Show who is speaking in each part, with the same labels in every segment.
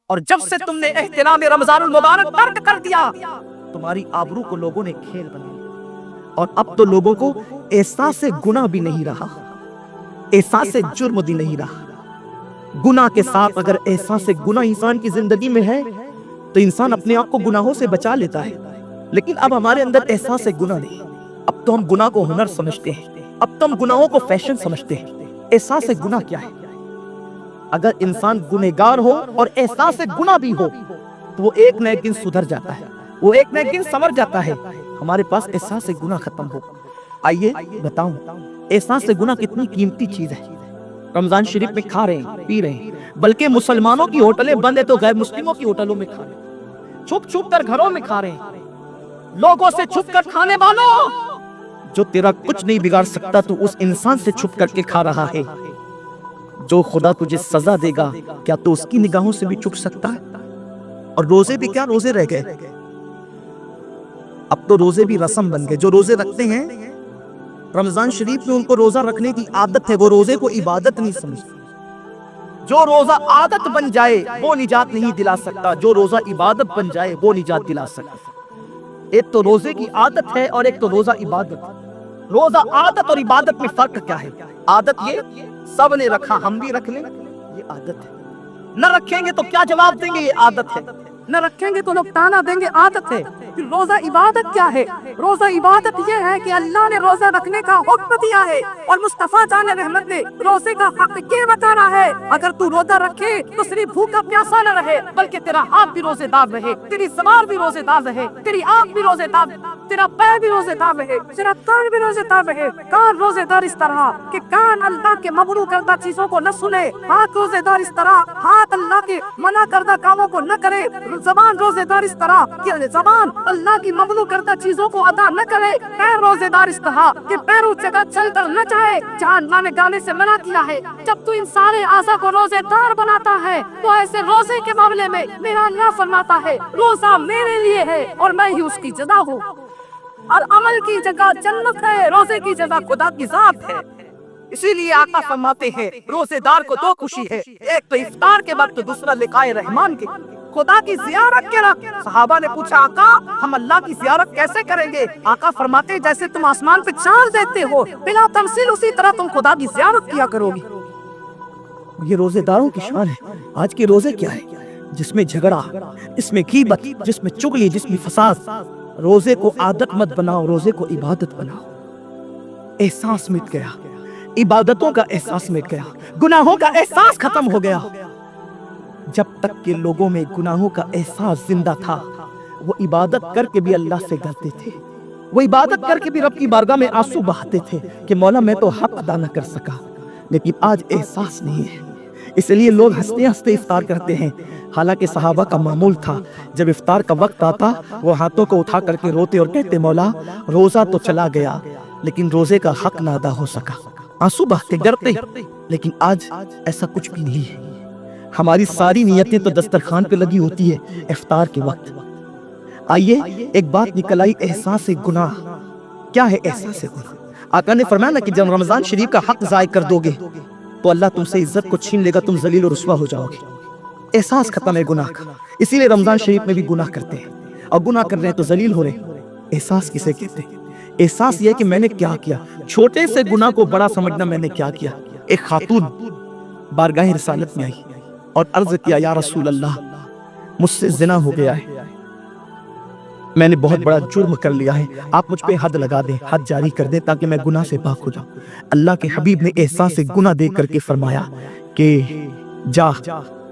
Speaker 1: اور جب سے تم نے احترام رمضان المبارک ترک کر دیا، تمہاری آبرو کو لوگوں نے کھیل بنا لیا، اور اب تو لوگوں کو احساس گناہ بھی نہیں رہا، احساس جرم بھی نہیں رہا۔ گناہ کے ساتھ اگر احساس گناہ انسان کی زندگی میں ہے تو انسان اپنے آپ کو گناہوں سے بچا لیتا ہے، لیکن اب ہمارے اندر احساس گناہ نہیں۔ اب تو ہم گناہ کو ہنر سمجھتے ہیں، اب تو ہم گناہوں کو فیشن سمجھتے ہیں۔ احساس گناہ کیا ہے؟ اگر انسان گنہگار ہو اور احساس گناہ بھی ہو تو وہ ایک نہ ایک دن سدھر جاتا ہے، وہ ایک نہ ایک دن سنور جاتا ہے۔ ہمارے پاس احساس گناہ ختم ہو۔ آئیے بتاؤں، احساس گناہ کتنی قیمتی چیز ہے۔ رمضان شریف میں کھا رہے ہیں، پی رہے ہیں، بلکہ مسلمانوں کی ہوٹلیں بند ہیں تو غیر مسلموں کی ہوٹلوں میں کھا رہے ہیں، چھپ چھپ کر گھروں میں کھا رہے ہیں۔ لوگوں سے چھپ کر کھانے والوں، جو تیرا کچھ نہیں بگاڑ سکتا تو اس انسان سے چھپ کر کے کھا رہا ہے۔ جو خدا تجھے سزا دے گا کیا تو اس کی نگاہوں سے بھی چھپ سکتا ہے؟ اور روزے بھی کیا روزے رہ گئے، اب تو روزے بھی رسم بن گئے۔ جو روزے رکھتے ہیں رمضان شریف میں ان کو روزہ رکھنے کی عادت ہے، وہ روزے کو عبادت نہیں سمجھتے۔ جو روزہ عادت بن جائے وہ نجات نہیں دلا سکتا، جو روزہ عبادت بن جائے وہ نجات دلا سکتا۔ ایک تو روزے کی عادت ہے اور ایک تو روزہ عبادت۔ روزہ عادت اور عبادت میں فرق کیا ہے؟ عادت یہ سب نے رکھا ہم بھی رکھ لیں، یہ عادت ہے۔ نہ رکھیں گے تو کیا جواب دیں گے؟ یہ عادت ہے۔ نہ رکھیں گے تو لوگ تانا دیں گے، عادت ہے۔ روزہ عبادت کیا ہے؟ روزہ عبادت یہ ہے کہ اللہ نے روزہ رکھنے کا حکم دیا ہے اور مصطفیٰ جان رحمت نے روزے کا حق یہ بتا رہا ہے، اگر تو روزہ رکھے تو صرف بھوکا پیاسا نہ رہے بلکہ تیرا ہاتھ بھی روزے دار رہے، تیری زبان بھی روزے دار رہے، تیری آنکھ بھی روزے دار، تیرا پیر بھی روزے دار رہے، تیرا کان بھی روزے دار رہے۔ کان روزے دار اس طرح کہ کان اللہ کے ممنوع کردہ چیزوں کو نہ سنے، ہاتھ روزے دار اس طرح ہاتھ اللہ کے منع کردہ کاموں کو نہ کرے، زبان روزے دار اس طرح کہ زبان اللہ کی ممنوع کردہ چیزوں کو ادا نہ کرے، پیر روزے دار اس طرح کہ پیر اس جگہ چل کر نہ جائے جہاں اللہ نے گانے سے منع کیا ہے۔ جب تو ان سارے اعضاء کو روزے دار بناتا ہے تو ایسے روزے کے معاملے میں میرا اللہ فرماتا ہے روزہ میرے لیے ہے اور میں ہی اس کی جزا ہوں، اور عمل کی جگہ جنت ہے، روزے کی جگہ خدا کی ذات ہے۔ اسی لیے آقا فرماتے ہیں روزے دار کو دو خوشی ہے، ایک تو افطار کے وقت، دوسرا لقائے رحمان کے، خدا کی زیارت کے وقت۔ صحابہ نے پوچھا آقا ہم اللہ کی زیارت کیسے کریں گے؟ آقا فرماتے ہیں جیسے تم آسمان پہ چاند دیکھتے ہو بلا تمثیل اسی طرح تم خدا کی زیارت کیا کرو گی۔ یہ روزے داروں کی شان ہے۔ آج کے روزے کیا ہے؟ جس میں جھگڑا، جس میں غیبت، جس میں چغلی، جس میں فساد۔ روزے کو عادت مت بناؤ، روزے کو عبادت بناؤ۔ احساس مٹ گیا، عبادتوں کا احساس مٹ گیا، گناہوں کا احساس ختم ہو گیا۔ جب تک کہ لوگوں میں گناہوں کا احساس زندہ تھا وہ عبادت کر کے بھی اللہ سے ڈرتے تھے، وہ عبادت کر کے بھی رب کی بارگاہ میں آنسو بہاتے تھے کہ مولا میں تو حق ادا نہ کر سکا۔ لیکن آج احساس نہیں ہے، اس لیے لوگ ہنستے ہنستے افطار کرتے ہیں۔ حالانکہ صحابہ کا معمول تھا جب افطار کا وقت آتا وہ ہاتھوں کو اٹھا کر کے روتے اور کہتے مولا روزہ تو چلا گیا لیکن روزے کا حق نہ ادا ہو سکا، آنسو بہتے ڈرتے۔ لیکن آج ایسا کچھ بھی نہیں ہے، ہماری ساری نیتیں تو دسترخوان پہ لگی ہوتی ہے افطار کے وقت۔ آئیے ایک بات نکل آئی، احساس گناہ کیا ہے؟ احساس گناہ آقا نے فرمایا نا کہ جب رمضان شریف کا حق ضائع کر دو گے تو اللہ تم سے عزت کو چھین لے گا، تم ذلیل و رسوا ہو جاؤ گے۔ احساس ختم ہے گناہ کا، اسی لیے رمضان شریف میں بھی گناہ کرتے ہیں، اور گناہ کر رہے ہیں تو ذلیل ہو رہے ہیں۔ احساس کسے کہتے ہیں؟ احساس یہ کہ میں نے کیا کیا، چھوٹے سے گناہ کو بڑا سمجھنا میں نے کیا کیا۔ ایک خاتون بارگاہ رسالت میں آئی اور عرض کیا یا رسول اللہ مجھ سے زنا ہو گیا ہے، میں نے بہت بڑا جرم کر لیا ہے، آپ مجھ پہ حد لگا دیں، حد جاری کر دیں تاکہ میں گناہ سے پاک ہو جاؤں۔ اللہ کے حبیب نے احساس گناہ دیکھ کر کے فرمایا کہ جا،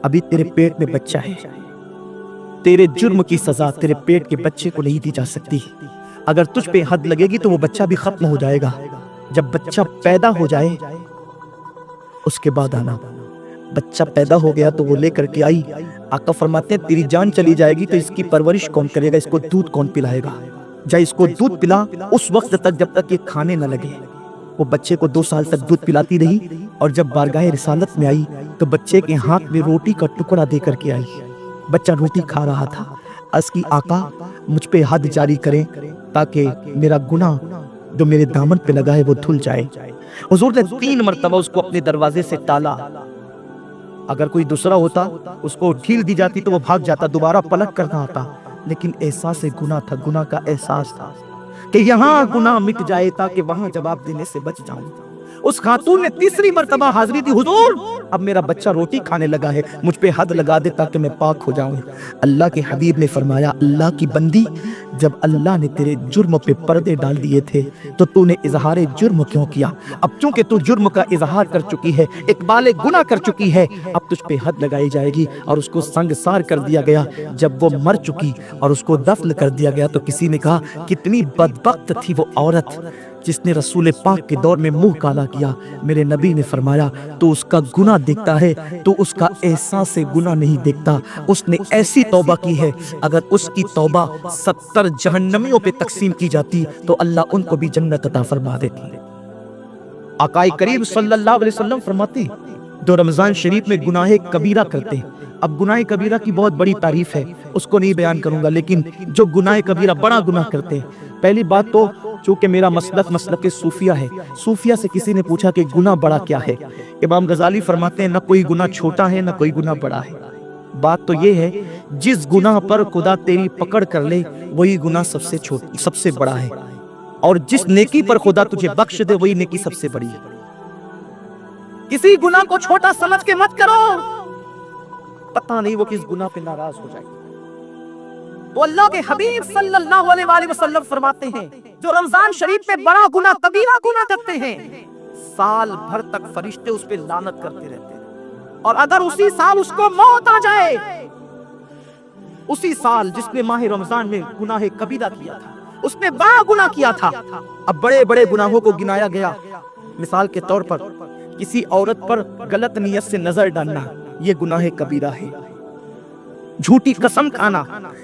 Speaker 1: ابھی تیرے پیٹ میں بچہ ہے، تیرے جرم کی سزا تیرے پیٹ کے بچے کو نہیں دی جا سکتی، اگر تجھ پہ حد لگے گی تو وہ بچہ بھی ختم ہو جائے گا، جب بچہ پیدا ہو جائے اس کے بعد آنا۔ بچہ پیدا ہو گیا تو وہ لے کر کے آئی، آقا فرماتے ہیں تیری جان چلی جائے گی تو اس کی پرورش کون کرے گا، اس کو دودھ کون پلائے گا؟ جا اس کو دودھ پلا اس وقت تک جب تک یہ کھانے نہ لگے۔ وہ بچے کو 2 سال تک دودھ پلاتی رہی، اور جب بارگاہ رسالت میں آئی تو بچے کے ہاتھ میں روٹی کا ٹکڑا دے کر کے آئی، بچہ روٹی کھا رہا تھا۔ عرض کی آقا مجھ پہ حد جاری کریں تاکہ میرا گناہ جو میرے دامن پہ لگا ہے وہ دھل جائے۔ حضور نے 3 مرتبہ اس کو اپنے دروازے سے ٹالا، اگر کوئی دوسرا ہوتا اس کو ڈھیل دی جاتی تو وہ بھاگ جاتا، دوبارہ پلٹ کرنا آتا، لیکن احساس گناہ تھا، گناہ کا احساس تھا کہ یہاں گناہ مٹ جائے تاکہ وہاں جواب دینے سے بچ جاؤں۔ اس خاتون نے تیسری مرتبہ حاضری دی، حضور اب میرا بچہ روٹی کھانے لگا ہے، مجھ پہ حد لگا دے تاکہ میں پاک ہو جاؤں۔ اللہ کے حبیب نے فرمایا، اللہ کی بندی، جب اللہ نے تیرے جرم پہ پردے ڈال دیے تھے تو تو نے اظہار جرم کیوں کیا؟ اب چونکہ تو جرم کا اظہار کر چکی ہے، اقبال گناہ کر چکی ہے، اب تجھ پہ حد لگائی جائے گی۔ اور اس کو سنگسار کر دیا گیا۔ جب وہ مر چکی اور اس کو دفن کر دیا گیا تو کسی نے کہا کتنی بدبخت تھی وہ عورت جس نے رسول پاک کے دور میں منہ کالا کیا۔ میرے نبی نے فرمایا تو اس کا گناہ دیکھتا ہے تو اس کا احساس گناہ نہیں دیکھتا۔ اس نے ایسی توبہ کی ہے، اگر اس کی توبہ 70 جہنمیوں پہ تقسیم کی جاتی تو اللہ ان کو بھی جنت عطا فرما دیتی۔ آقا کریم صلی اللہ علیہ وسلم فرماتے جو رمضان شریف میں گناہ کبیرہ کرتے ہیں، اب گناہ کبیرہ کی بہت بڑی تعریف ہے، اس کو نہیں بیان کروں گا، لیکن جو گناہ کبیرہ بڑا گناہ کرتے ہیں، پہلی بات تو چونکہ میرا مسلک صوفیہ ہے، صوفیہ سے کسی نے پوچھا کہ گناہ بڑا کیا ہے؟ امام غزالی فرماتے ہیں نہ کوئی گناہ چھوٹا ہے نہ کوئی گناہ بڑا ہے، بات تو یہ ہے جس گناہ پر خدا تیری پکڑ کر لے وہی گناہ سب سے بڑا ہے، اور جس نیکی پر خدا تجھے بخش دے وہی نیکی سب سے بڑی ہے۔ کسی گناہ کو چھوٹا سمجھ کے مت کرو، پتہ نہیں وہ کس گناہ پہ ناراض ہو جائے۔ تو اللہ کے حبیب صلی اللہ علیہ وآلہ وسلم فرماتے ہیں جو رمضان شریف میں بڑا گناہ کبیرہ گناہ کرتے ہیں، سال بھر تک فرشتے اس پہ لعنت کرتے رہتے ہیں، اور اگر اسی سال اس کو موت آ جائے، اسی سال جس نے ماہ رمضان میں گناہ کبیرہ کیا تھا، اس نے بڑا گناہ کیا تھا۔ اب بڑے بڑے گناہوں کو گنایا گیا، مثال کے طور پر کسی عورت پر غلط نیت سے نظر ڈالنا یہ گناہ کبیرہ ہے، جھوٹی قسم کھانا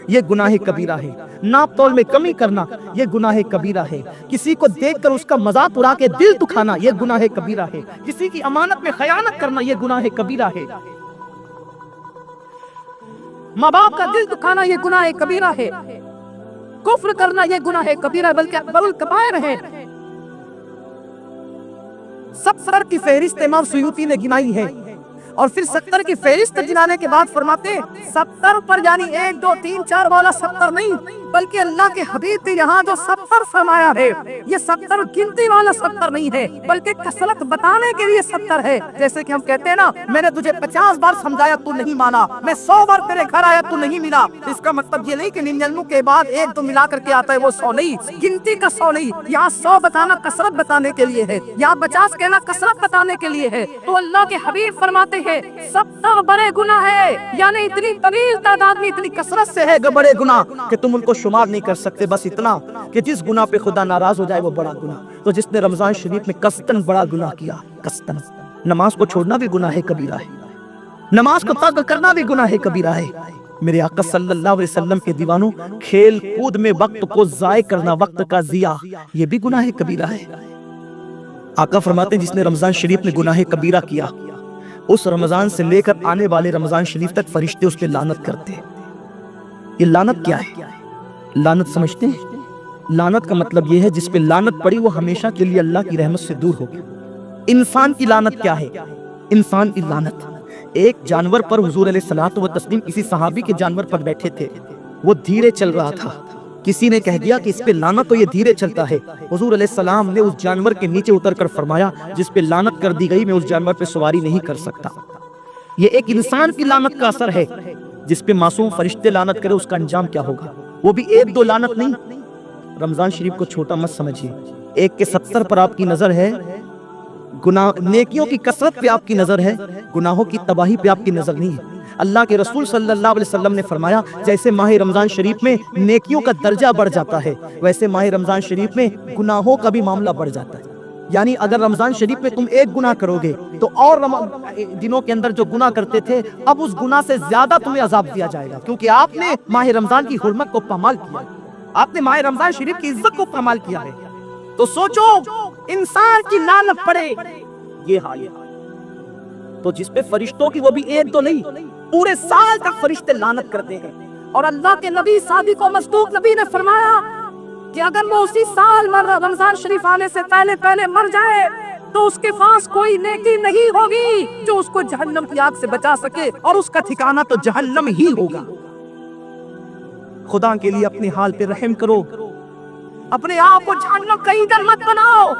Speaker 1: یہ گناہ کبیرہ ہے، ناپ تول میں کمی کرنا یہ گناہ کبیرہ ہے، کسی کو دیکھ کر اس کا مذاق اڑا کے دل دکھانا یہ گناہ کبیرہ ہے، کسی کی امانت میں خیانت کرنا یہ گناہ کبیرہ ہے، ماں باپ کا دل دکھانا یہ گناہ کبیرہ ہے، کفر کرنا یہ گناہ کبیرہ ہے، بلکہ اکبر الکبائر ہے۔ 70 کی فہرست امام سیوطی نے گنائی ہے، اور پھر 70 کی فہرست گنانے کے بعد فرماتے 70 پر یعنی 1 2 3 4 والا 70 نہیں، بلکہ اللہ کے حبیب نے یہاں جو 70 فرمایا ہے یہ 70 گنتی والا 70 نہیں ہے، بلکہ کثرت بتانے کے لیے 70 ہے۔ جیسے کہ ہم کہتے ہیں نا میں نے تجھے 50 بار سمجھایا تو نہیں مانا، میں 100 بار تیرے گھر آیا تو نہیں ملا، اس کا مطلب یہ نہیں کہ 99 کے بعد 1 2 ملا کر کے آتا ہے وہ 100 نہیں، گنتی کا 100 نہیں، یہاں 100 بتانا کثرت بتانے کے لیے ہے، یہاں 50 کہنا کثرت بتانے کے لیے ہے۔ تو اللہ کے حبیب فرماتے ہیں 70 بڑے گناہ ہے، یعنی اتنی طویل تعداد میں اتنی کثرت سے ہے بڑے گناہ کہ تم ان کو شمار نہیں کر سکتے، بس اتنا کہ جس گناہ پہ خدا ناراض ہو جائے وہ بڑا گناہ۔ تو جس نے رمضان شریف میں قصداً بڑا گناہ کیا، قصداً نماز کو چھوڑنا بھی گناہ کبیرہ ہے، نماز کو ترک کرنا بھی گناہ کبیرہ ہے۔ میرے آقا صلی اللہ علیہ وسلم کے دیوانوں، کھیل کود میں وقت کو ضائع کرنا، وقت کا ضیاع، یہ بھی گناہ کبیرہ ہے۔ آقا فرماتے ہیں جس نے رمضان شریف میں گناہ کبیرہ کیا، اس رمضان سے لے کر آنے والے رمضان شریف تک فرشتے اس پہ لعنت کرتے ہیں۔ یہ لعنت کیا ہے؟ لعنت سمجھتے ہیں؟ لعنت کا مطلب یہ ہے جس پہ لعنت پڑی وہ ہمیشہ کے لیے اللہ کی رحمت سے دور ہو گیا۔ انسان کی لعنت کیا ہے؟ انسان کی لعنت ایک جانور پر، حضور علیہ الصلوۃ والتسلیم کسی صحابی کے جانور پر بیٹھے تھے، وہ دھیرے چل رہا تھا، کسی نے کہہ دیا کہ اس پہ لعنت تو یہ دھیرے چلتا ہے، حضور علیہ السلام نے اس جانور کے نیچے اتر کر فرمایا جس پہ لعنت کر دی گئی میں اس جانور پہ سواری نہیں کر سکتا۔ یہ ایک انسان کی لعنت کا اثر ہے، جس پہ معصوم فرشتے لعنت کرے اس کا انجام کیا ہوگا؟ وہ بھی 1 2 لعنت نہیں۔ رمضان شریف کو چھوٹا مت سمجھیے، 1 کے 70 پر آپ کی نظر ہے، گناہ نیکیوں کی کثرت پہ آپ کی نظر ہے، گناہوں کی تباہی پہ آپ کی نظر نہیں ہے۔ اللہ کے رسول صلی اللہ علیہ وسلم نے فرمایا جیسے ماہ رمضان شریف میں نیکیوں کا درجہ بڑھ جاتا ہے، ویسے ماہ رمضان شریف میں گناہوں کا بھی معاملہ بڑھ جاتا ہے۔ یعنی اگر رمضان شریف میں تم 1 گناہ کرو گے تو اور دنوں کے اندر جو گناہ کرتے تھے اب اس گناہ سے زیادہ تمہیں عذاب دیا جائے گا، کیونکہ آپ نے ماہ رمضان کی حرمت کو پامال کیا، آپ نے ماہ رمضان شریف کی عزت کو پامال کیا ہے۔ تو سوچو انسان کی لعنت پڑے یہ حال ہے، تو جس پہ فرشتوں کی وہ بھی 1 2 نہیں، پورے سال تک فرشتے لعنت کرتے ہیں۔ اور اللہ کے نبی صادق و مصدوق نبی نے فرمایا
Speaker 2: کہ اگر وہ اسی سال رمضان شریف آنے سے پہلے مر جائے تو اس کے پاس کوئی نیکی نہیں ہوگی جو اس کو جہنم کی آگ سے بچا سکے، اور اس کا ٹھکانہ تو جہنم ہی ہوگا۔
Speaker 1: خدا کے لیے اپنے حال پہ رحم کرو،
Speaker 2: اپنے آپ کو جہنم کا ایندھن مت بناؤ۔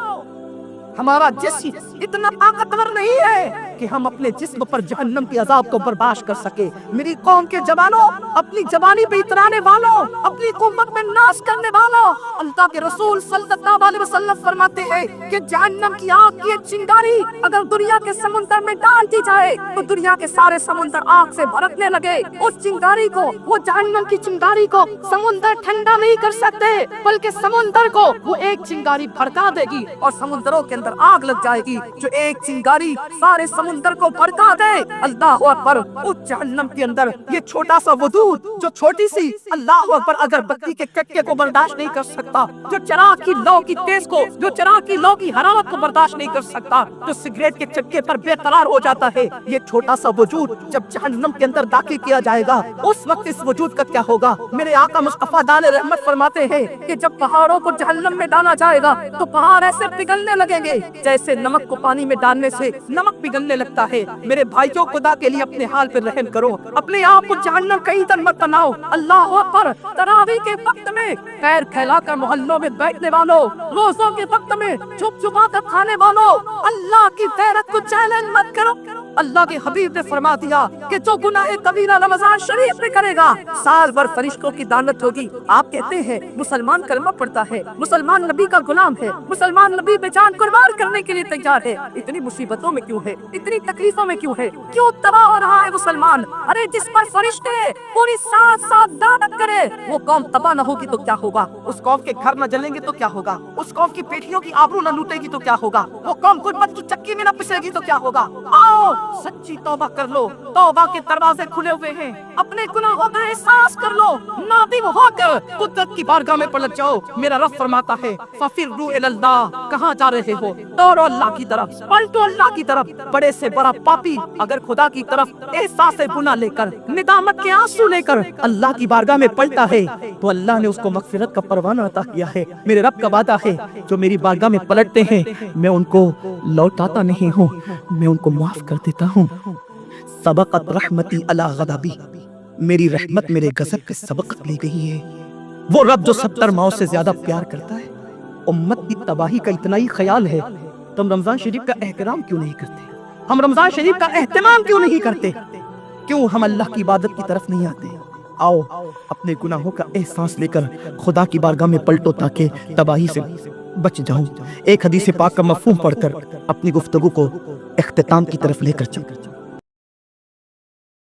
Speaker 2: ہمارا جسم اتنا طاقتور نہیں ہے کہ ہم اپنے جسم پر جہنم کی عذاب کو برداشت کر سکے۔ میری قوم کے جوانوں، اپنی جوانی پہ اترانے والوں، اپنی قوت میں ناز کرنے والوں، اللہ کے رسول صلی اللہ علیہ وسلم فرماتے ہیں کہ جہنم کی آگ کی ایک چنگاری اگر دنیا کے سمندر میں ڈال دی جائے تو دنیا کے سارے سمندر آگ سے بھڑکنے لگے۔ اس چنگاری کو، وہ جہنم کی چنگاری کو سمندر ٹھنڈا نہیں کر سکتے، بلکہ سمندر کو وہ ایک چنگاری بھڑکا دے گی اور سمندروں کے اندر آگ لگ جائے گی، جو ایک چنگاری سارے سمندر کو بھڑکا دے۔ اللہ اکبر! اس جہنم کے اندر یہ چھوٹا سا وجود جو چھوٹی سی، اللہ اکبر، اگر بتی کے کٹکے کو برداشت نہیں کر سکتا، جو چراغ کی لو کی تیز کو، جو چراغ کی لو کی حرارت کو برداشت نہیں کر سکتا، جو سگریٹ کے چٹکے پر بے قرار ہو جاتا ہے، یہ چھوٹا سا وجود جب جہنم کے اندر داخل کیا جائے گا اس وقت اس وجود کا کیا ہوگا؟ میرے آقا مصطفیٰ دان رحمت فرماتے ہیں کہ جب پہاڑوں کو جہنم میں ڈالا جائے گا تو پہاڑ ایسے پگھلنے لگیں گے جیسے نمک کو پانی میں ڈالنے سے نمک پگھلنے لگتا ہے۔ میرے بھائیوں، خدا کے لیے اپنے حال پر رحم کرو، اپنے آپ کو جہنم کا ایندھن مت بناؤ۔ اللہ اکبر! تراویح کے وقت میں پیر پھیلا کر محلوں میں بیٹھنے والوں، روزوں کے وقت میں چھپ چھپا کر کھانے والوں، اللہ کی غیرت کو چیلنج مت کرو۔ اللہ کے حبیب نے فرما دیا کہ جو گناہ کبیرہ رمضان شریف میں کرے گا سال بھر فرشتوں کی لعنت ہوگی۔ آپ کہتے ہیں مسلمان کلمہ پڑھتا ہے، مسلمان نبی کا غلام ہے، مسلمان نبی پہ جان قربان کرنے کے لیے تیار ہے، اتنی مصیبتوں میں کیوں ہے، اتنی تکلیفوں میں کیوں ہے، کیوں تباہ ہو رہا ہے مسلمان؟ ارے جس پر فرشتے پوری سات لعنت کرے وہ قوم تباہ نہ ہوگی تو کیا ہوگا؟ اس قوم کے گھر نہ جلیں گے تو کیا ہوگا؟ اس قوم کی بیٹیوں کی آبرو نہ لوٹے گی تو کیا ہوگا؟ وہ قوم غربت کی چکی میں نہ پسے گی تو کیا ہوگا؟ آؤ سچی توبہ کر لو، توبہ کے دروازے کھلے ہوئے ہیں، اپنے گناہوں کا احساس کر لو، نادم ہو کر قدرت کی بارگاہ میں پلٹ جاؤ۔ میرا رب فرماتا ہے فَفِرُّوا إِلَى اللَّهِ، کہاں جا رہے ہو؟ دوڑو اللہ کی طرف، پلٹو اللہ کی طرف۔ بڑے سے بڑا پاپی اگر خدا کی طرف احساس گناہ لے کر، ندامت کے آنسو لے کر اللہ کی بارگاہ میں پلٹا ہے تو اللہ نے اس کو مغفرت کا پروانہ عطا کیا ہے۔ میرے رب کا وعدہ ہے جو میری بارگاہ میں پلٹتے ہیں میں ان کو لوٹاتا نہیں ہوں، میں ان کو معاف کر دیتا ہوں۔ سبقت رحمتی علی غضبی، میری رحمت میرے غضب کے سبقت لے گئی ہے۔ وہ رب جو 70 ماؤں سے زیادہ پیار کرتا ہے، امت کی تباہی کا اتنا ہی خیال ہے، تم رمضان شریف کا احترام کیوں نہیں کرتے؟ ہم رمضان شریف کا اہتمام کیوں نہیں کرتے؟ کیوں ہم اللہ کی عبادت کی طرف نہیں آتے؟ آؤ اپنے گناہوں کا احساس لے کر خدا کی بارگاہ میں پلٹو تاکہ تباہی سے بچ جاؤں۔ ایک حدیث پاک کا مفہوم پڑھ کر اپنی گفتگو کو اختتام کی طرف لے کر چل